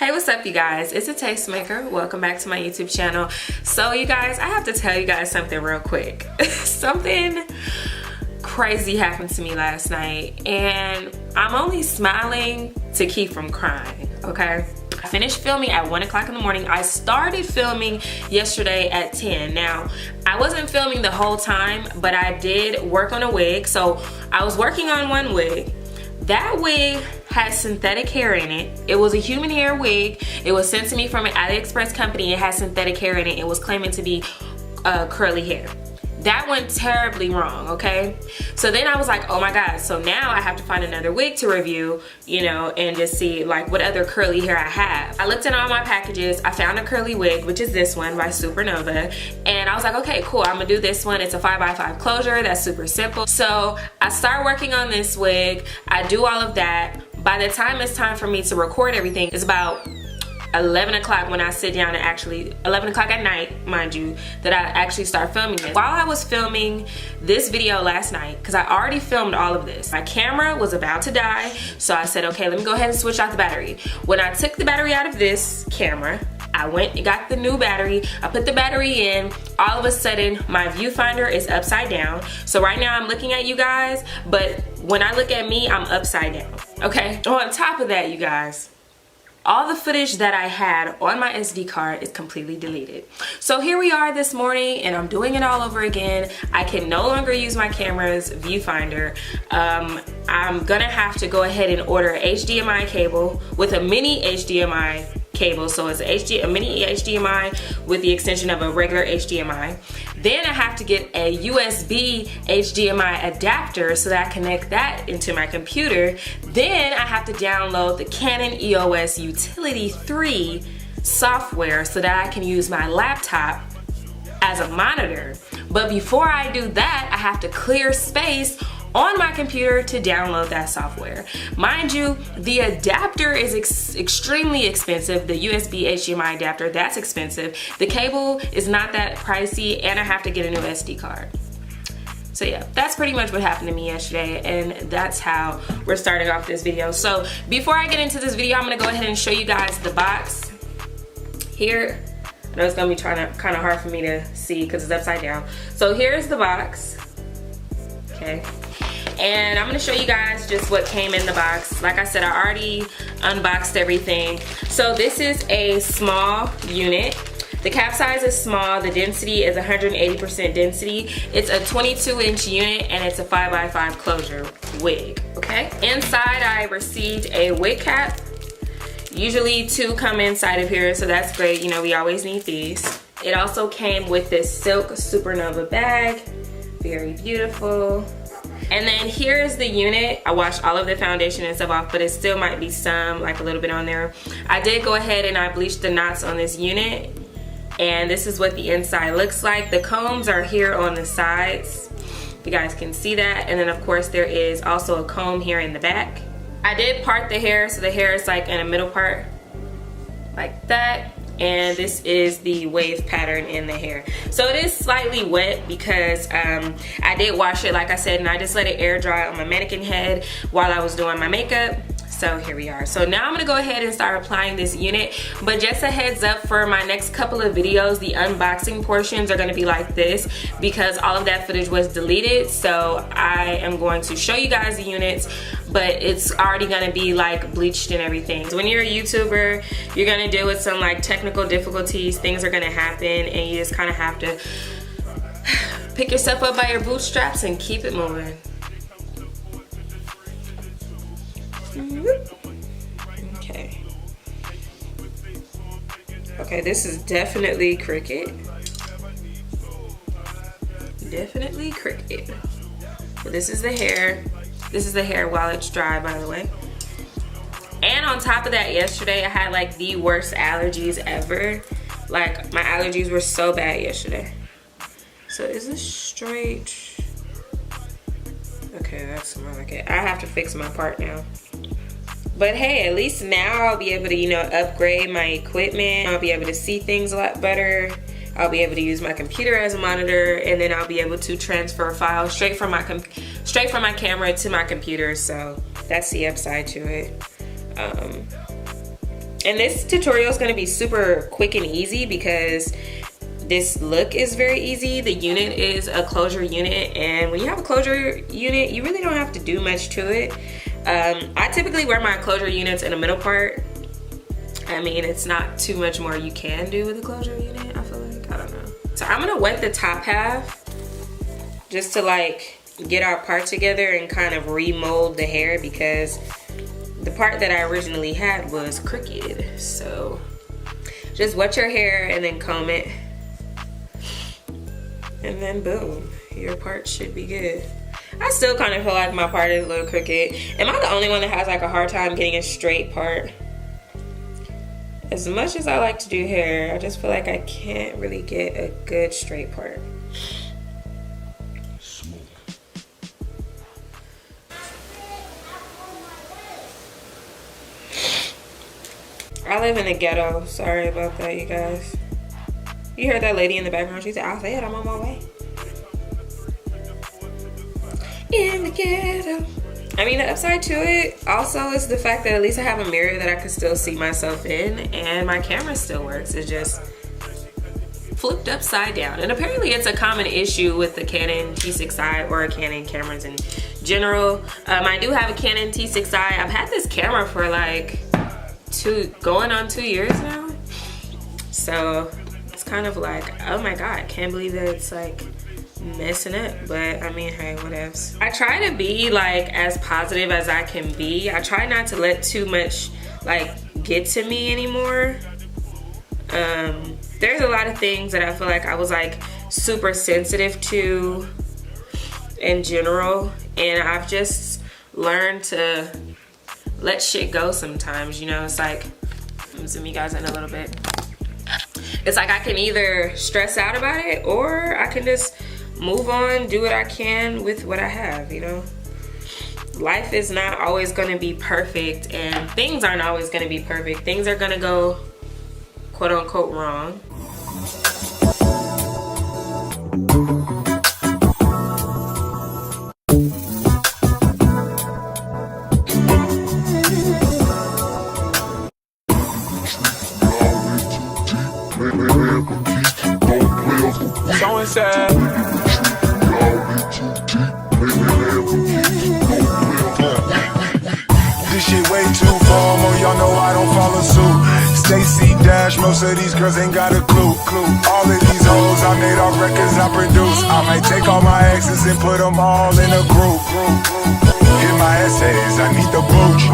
Hey, what's up you guys? It's a Tastemaker. Welcome back to my YouTube channel. So you guys, I have to tell you guys something real quick. Something crazy happened to me last night and I'm only smiling to keep from crying, okay? I finished filming at 1 o'clock in the morning. I started filming yesterday at 10. Now, I wasn't filming the whole time, but I did work on a wig. So I was working on one wig. That wig has synthetic hair in it. It was a human hair wig. It was sent to me from an AliExpress company. It has synthetic hair in it. It was claiming to be curly hair. That went terribly wrong, okay? So then I was like, oh my God, so now I have to find another wig to review, you know, and just see like what other curly hair I have. I looked in all my packages. I found a curly wig, which is this one by SuperNova. And I was like, okay, cool, I'm gonna do this one. It's a 5x5 closure, that's super simple. So I start working on this wig. I do all of that. By the time it's time for me to record everything, it's about 11 o'clock when I sit down and actually, 11 o'clock at night, mind you, that I actually start filming this. While I was filming this video last night, because I already filmed all of this, my camera was about to die, so I said, okay, let me go ahead and switch out the battery. When I took the battery out of this camera, I went and got the new battery, I put the battery in, all of a sudden my viewfinder is upside down. So right now I'm looking at you guys, but when I look at me, I'm upside down, okay? On top of that, you guys, all the footage that I had on my SD card is completely deleted. So here we are this morning and I'm doing it all over again. I can no longer use my camera's viewfinder. I'm gonna have to go ahead and order an HDMI cable with a mini HDMI cable. So it's a mini HDMI with the extension of a regular HDMI. Then I have to get a USB HDMI adapter so that I connect that into my computer. Then I have to download the Canon EOS Utility 3 software so that I can use my laptop as a monitor. But before I do that, I have to clear space on my computer to download that software. Mind you, the adapter is extremely expensive. The USB HDMI adapter, that's expensive. The cable is not that pricey and I have to get a new SD card. So yeah, that's pretty much what happened to me yesterday and that's how we're starting off this video. So before I get into this video, I'm gonna go ahead and show you guys the box. Here, I know it's gonna be kind of hard for me to see because it's upside down. So here's the box, okay? And I'm gonna show you guys just what came in the box. Like I said, I already unboxed everything. So this is a small unit. The cap size is small. The density is 180% density. It's a 22-inch unit and it's a 5x5 closure wig, okay? Inside I received a wig cap. Usually 2 come inside of here, so that's great. You know, we always need these. It also came with this silk Supernova bag. Very beautiful. And then here's the unit. I washed all of the foundation and stuff off, but it still might be some, like a little bit on there. I did go ahead and I bleached the knots on this unit. And this is what the inside looks like. The combs are here on the sides. You guys can see that. And then of course there is also a comb here in the back. I did part the hair, so the hair is like in a middle part, like that. And this is the wave pattern in the hair. So it is slightly wet because I did wash it, like I said, and I just let it air dry on my mannequin head while I was doing my makeup. So here we are. So now I'm gonna go ahead and start applying this unit. But just a heads up, for my next couple of videos, the unboxing portions are gonna be like this because all of that footage was deleted. So I am going to show you guys the units, but it's already gonna be like bleached and everything. So when you're a YouTuber, you're gonna deal with some like technical difficulties. Things are gonna happen and you just kind of have to pick yourself up by your bootstraps and keep it moving. Okay. Okay, this is definitely cricket. Definitely cricket. But this is the hair. This is the hair while it's dry, by the way. And on top of that, yesterday I had like the worst allergies ever. Like my allergies were so bad yesterday. So is this straight? Okay, that's more like it. I have to fix my part now. But hey, at least now I'll be able to, you know, upgrade my equipment. I'll be able to see things a lot better. I'll be able to use my computer as a monitor, and then I'll be able to transfer files straight from my camera to my computer. So that's the upside to it. And this tutorial is going to be super quick and easy because this look is very easy. The unit is a closure unit, and when you have a closure unit, you really don't have to do much to it. I typically wear my closure units in the middle part. I mean, it's not too much more you can do with a closure unit, I feel like. I don't know. So I'm gonna wet the top half just to like get our part together and kind of remold the hair, because the part that I originally had was crooked. So just wet your hair and then comb it. And then boom, your part should be good. I still kind of feel like my part is a little crooked. Am I the only one that has like a hard time getting a straight part? As much as I like to do hair, I just feel like I can't really get a good straight part. I live in the ghetto. Sorry about that, you guys. You heard that lady in the background? She said, I said I'm on my way. In the ghetto. I mean, the upside to it also is the fact that at least I have a mirror that I can still see myself in, and my camera still works. It's just flipped upside down. And apparently it's a common issue with the Canon T6i or Canon cameras in general. I do have a Canon T6i. I've had this camera for like going on 2 years now. So it's kind of like, oh my God, I can't believe that it's like messing up. But I mean, hey, whatevs. I try to be like as positive as I can be. I try not to let too much like get to me anymore. There's a lot of things that I feel like I was like super sensitive to in general, and I've just learned to let shit go sometimes, you know. It's like, let me zoom you guys in a little bit. It's like I can either stress out about it or I can just move on, do what I can with what I have, you know. Life is not always going to be perfect, and things aren't always going to be perfect. Things are going to go quote unquote wrong. So sad. This shit way too formal, y'all know I don't follow suit. Stacy Dash, most of these girls ain't got a clue. All of these hoes I made off records I produce. I might take all my exes and put them all in a group. Hit my essays, I need the booch.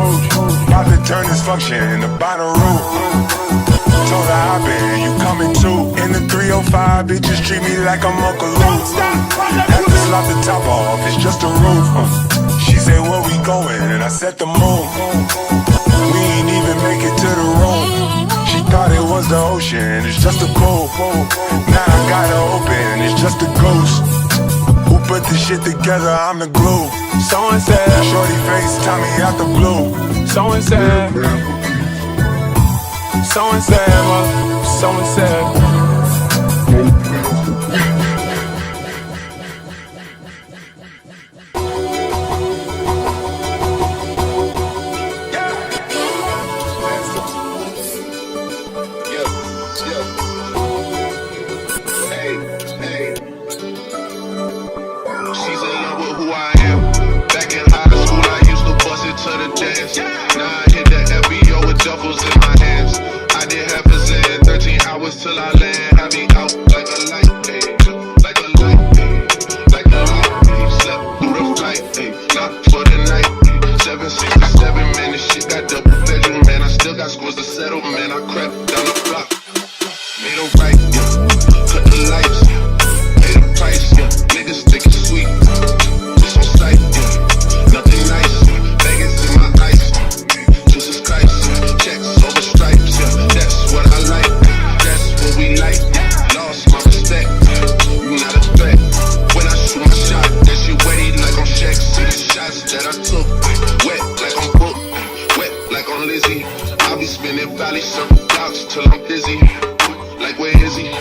About to turn this function into Bonnaroo. Told her I been, you coming too. In the 305, bitches treat me like I'm Uncle Luke. Have to slap the top off, it's just a roof. She said, where we going? And I said the moon. We ain't even make it to the room. She thought it was the ocean, it's just a pool. Now I got her open, it's just a ghost. Who put this shit together? I'm the glue. Someone said, shorty face, Tommy out the blue. Someone said, someone said, someone said. Till I land, have me out like a light, like a light, like a light, slept through the flight, not for the night, 767, man, this shit got double bedroom, man, I still got scores to settle, man, I crept down the block, made a right, cut the lights, paid a price, niggas think it's sweet, just on sight, nothing nice, Vegas in my ice, Jesus Christ, checks over stripes, that's what I like. What we like, lost my respect. You not a threat. When I shoot my shot, that shit wetty like on checks. See the shots that I took, wet like on Brooke, wet like on Lizzie. I'll be spinning valley circle blocks till I'm dizzy. Like where is he?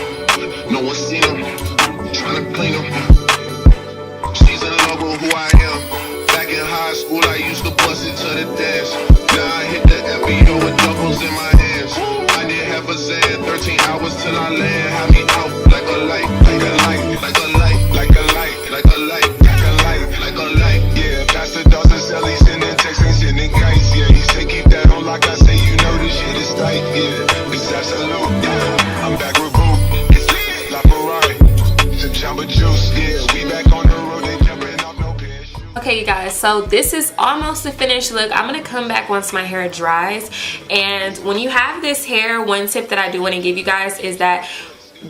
No one seen him. Trying to clean him. She's in love with who I am. Back in high school, I used to bust it to the dance. Now I hit the FBO with doubles in my hands. 13 hours till I land. Have me out like a light, like a light, like a light, like a light, like a light, like a light, like a light. Yeah, Pastor Dawson Sell, he sending texts, he sending kites. Yeah, he say keep that on like I say, you know this shit is tight. Yeah, it's absolute. Yeah, I'm back with Boo. La Ferrari, it's a Jamba Juice. Yeah, we back on the road, they jumping off no parachute. Okay, you guys, so this is almost the finished look. I'm gonna come back once my hair dries. And when you have this hair, one tip that I do want to give you guys is that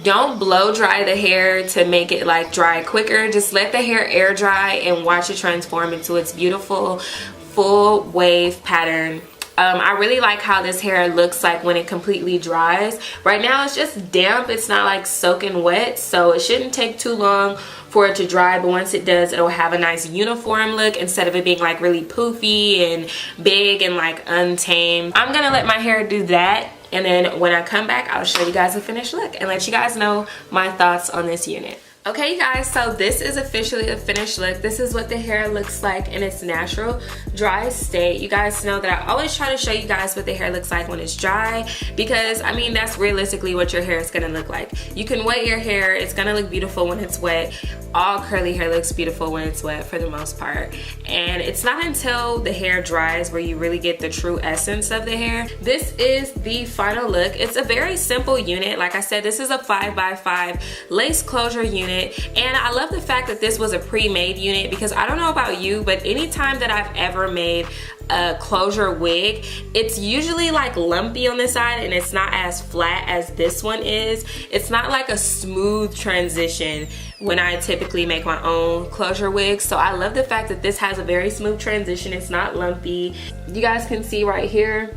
don't blow dry the hair to make it like dry quicker. Just let the hair air dry and watch it transform into its beautiful full wave pattern. I really like how this hair looks like when it completely dries. Right now it's just damp, it's not like soaking wet, so it shouldn't take too long for it to dry, but once it does, it'll have a nice uniform look instead of it being like really poofy and big and like untamed. I'm gonna let my hair do that, and then when I come back, I'll show you guys the finished look and let you guys know my thoughts on this unit. Okay, you guys, so this is officially the finished look. This is what the hair looks like in its natural dry state. You guys know that I always try to show you guys what the hair looks like when it's dry, because I mean that's realistically what your hair is gonna look like. You can wet your hair, it's gonna look beautiful when it's wet. All curly hair looks beautiful when it's wet for the most part, and it's not until the hair dries where you really get the true essence of the hair. This is the final look. It's a very simple unit. Like I said, this is a 5x5 lace closure unit. And I love the fact that this was a pre-made unit, because I don't know about you, but anytime that I've ever made a closure wig, it's usually like lumpy on the side and it's not as flat as this one is. It's not like a smooth transition when I typically make my own closure wigs. So I love the fact that this has a very smooth transition. It's not lumpy. You guys can see right here,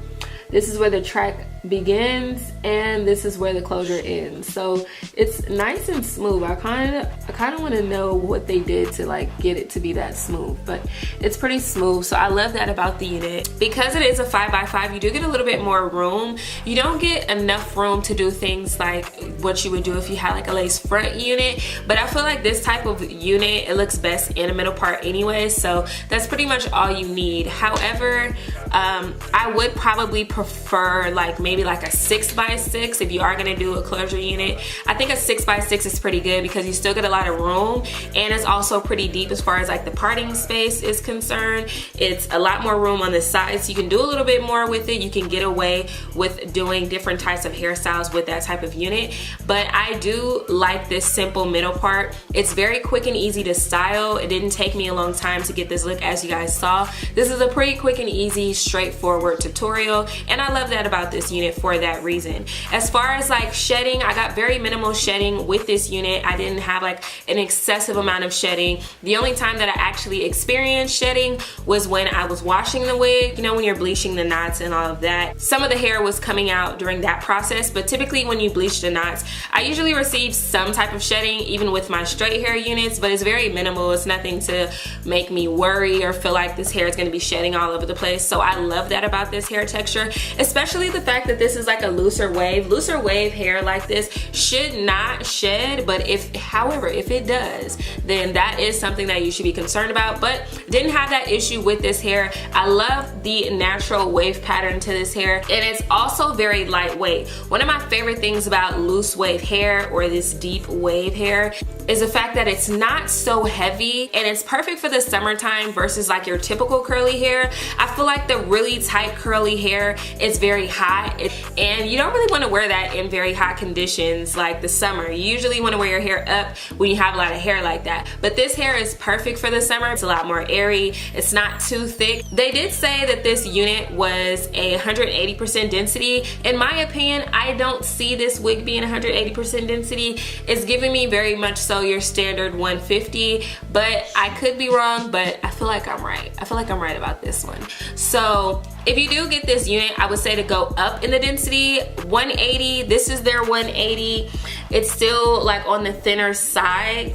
this is where the track begins and this is where the closure ends. So it's nice and smooth. I kind of want to know what they did to like get it to be that smooth, but it's pretty smooth. So I love that about the unit. Because it is a 5x5, you do get a little bit more room. You don't get enough room to do things like what you would do if you had like a lace front unit, but I feel like this type of unit, it looks best in the middle part anyway, so that's pretty much all you need. However, I would probably prefer like maybe like a 6x6 if you are going to do a closure unit. I think a 6x6 is pretty good because you still get a lot of room, and it's also pretty deep as far as like the parting space is concerned. It's a lot more room on the sides, so you can do a little bit more with it. You can get away with doing different types of hairstyles with that type of unit, but I do like this simple middle part. It's very quick and easy to style. It didn't take me a long time to get this look, as you guys saw. This is a pretty quick and easy, straightforward tutorial, and I love that about this unit for that reason. As far as like shedding, I got very minimal shedding with this unit. I didn't have like an excessive amount of shedding. The only time that I actually experienced shedding was when I was washing the wig, you know, when you're bleaching the knots and all of that. Some of the hair was coming out during that process, but typically when you bleach the knots, I usually receive some type of shedding even with my straight hair units, but it's very minimal. It's nothing to make me worry or feel like this hair is going to be shedding all over the place. So I love that about this hair texture, especially the fact that this is like a looser wave. Looser wave hair like this should not shed, but however, if it does, then that is something that you should be concerned about, but didn't have that issue with this hair. I love the natural wave pattern to this hair, and it's also very lightweight. One of my favorite things about loose wave hair or this deep wave hair is the fact that it's not so heavy, and it's perfect for the summertime versus like your typical curly hair. I feel like the really tight curly hair is very hot, and you don't really want to wear that in very hot conditions like the summer. You usually want to wear your hair up when you have a lot of hair like that, but this hair is perfect for the summer. It's a lot more airy, it's not too thick. They did say that this unit was a 180% density. In my opinion, I don't see this wig being 180% density. It's giving me very much so your standard 150, but I could be wrong, but I feel like I'm right. I feel like I'm right about this one. So if you do get this unit, I would say to go up in the density. 180, this is their 180. It's still like on the thinner side.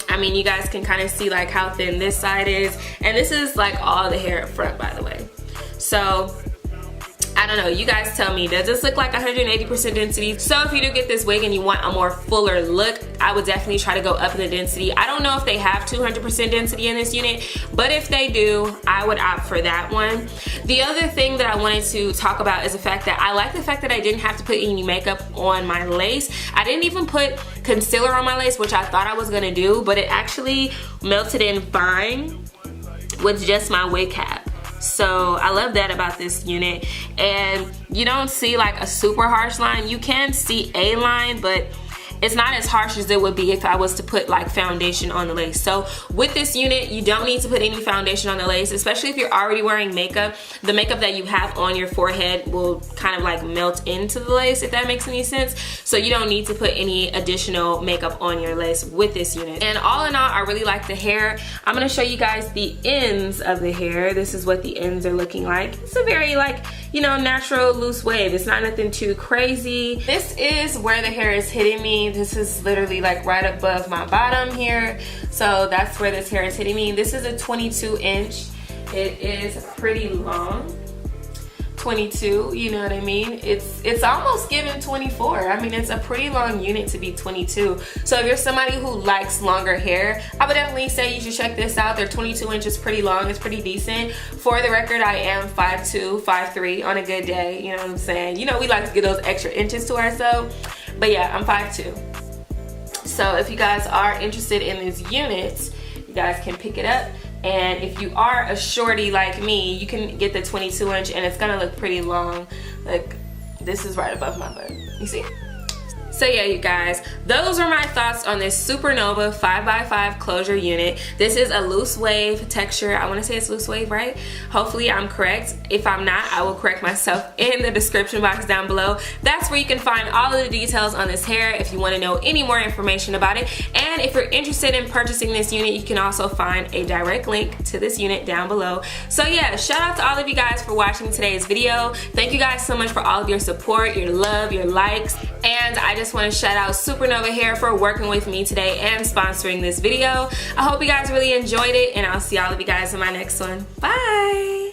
I mean, you guys can kind of see like how thin this side is, and this is like all the hair up front, by the way. So I don't know, you guys tell me, does this look like 180% density? So if you do get this wig and you want a more fuller look, I would definitely try to go up in the density. I don't know if they have 200% density in this unit, but if they do, I would opt for that one. The other thing that I wanted to talk about is the fact that I like the fact that I didn't have to put any makeup on my lace. I didn't even put concealer on my lace, which I thought I was gonna do, but it actually melted in fine with just my wig cap. So I love that about this unit. And you don't see like a super harsh line. You can see a line, but it's not as harsh as it would be if I was to put like foundation on the lace. So with this unit, you don't need to put any foundation on the lace, especially if you're already wearing makeup. The makeup that you have on your forehead will kind of like melt into the lace, if that makes any sense. So you don't need to put any additional makeup on your lace with this unit. And all in all, I really like the hair. I'm gonna show you guys the ends of the hair. This is what the ends are looking like. It's a very like, you know, natural loose wave. It's not nothing too crazy. This is where the hair is hitting me. This is literally like right above my bottom here. So that's where this hair is hitting me. This is a 22 inch. It is pretty long. 22, you know what I mean? It's almost giving 24. I mean, it's a pretty long unit to be 22. So if you're somebody who likes longer hair, I would definitely say you should check this out. They're 22 inches, pretty long. It's pretty decent. For the record, I am 5'2", 5'3" on a good day. You know what I'm saying? You know, we like to get those extra inches to ourselves. But yeah, I'm 5'2". So if you guys are interested in this unit, you guys can pick it up. And if you are a shorty like me, you can get the 22 inch and it's gonna look pretty long. Like, this is right above my butt. You see? So yeah, you guys, those are my thoughts on this Supernova 5x5 closure unit. This is a loose wave texture. I want to say it's loose wave, right? Hopefully I'm correct. If I'm not, I will correct myself in the description box down below. That's where you can find all of the details on this hair if you want to know any more information about it. And if you're interested in purchasing this unit, you can also find a direct link to this unit down below. So yeah, shout out to all of you guys for watching today's video. Thank you guys so much for all of your support, your love, your likes, and I just want to shout out Supernovahair for working with me today and sponsoring this video. I hope you guys really enjoyed it, and I'll see all of you guys in my next one. Bye!